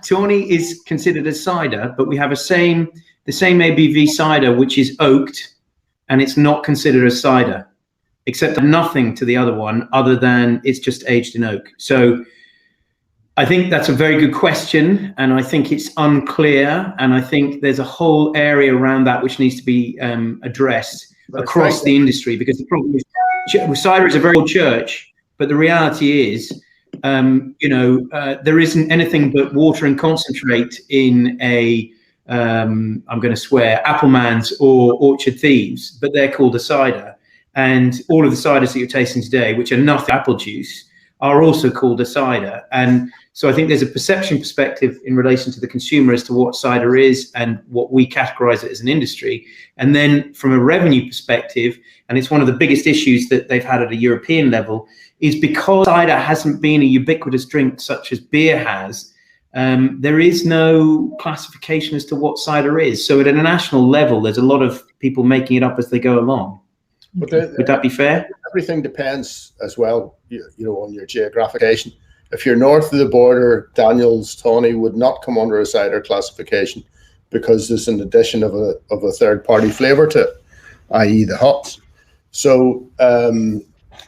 Tawny is considered a cider, but we have the same ABV cider, which is oaked, and it's not considered a cider, except nothing to the other one other than it's just aged in oak. So I think that's a very good question, and I think it's unclear, and I think there's a whole area around that which needs to be addressed across the industry, because the problem is cider is a very old church, but the reality is there isn't anything but water and concentrate in a I'm going to swear, Appleman's or Orchard Thieves, but they're called a cider. And all of the ciders that you're tasting today, which are nothing apple juice, are also called a cider. And so I think there's a perception perspective in relation to the consumer as to what cider is and what we categorize it as an industry. And then from a revenue perspective, and it's one of the biggest issues that they've had at a European level, is because cider hasn't been a ubiquitous drink such as beer has, there is no classification as to what cider is. So at a national level, there's a lot of people making it up as they go along. Would that be fair? Everything depends as well, on your geographication. If you're north of the border, Daniel's Tawny would not come under a cider classification because there's an addition of a third-party flavour to it, i.e. the hops. So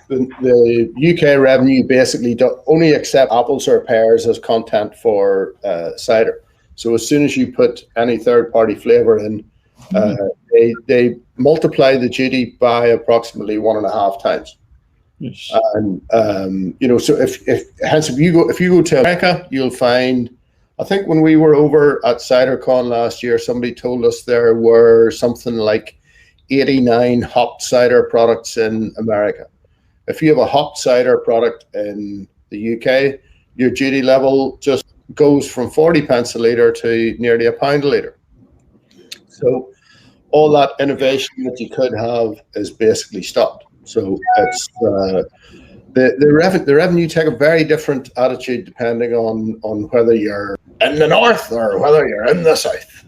the UK revenue basically only accept apples or pears as content for cider. So as soon as you put any third-party flavour in, they multiply the duty by approximately 1.5 times. Yes. And so if you go to America, you'll find, I think when we were over at CiderCon last year, somebody told us there were something like 89 hopped cider products in America. If you have a hopped cider product in the UK, your duty level just goes from 40 pence a litre to nearly £1 a litre. So all that innovation that you could have is basically stopped. So it's the revenue take a very different attitude depending on whether you're in the north or whether you're in the south.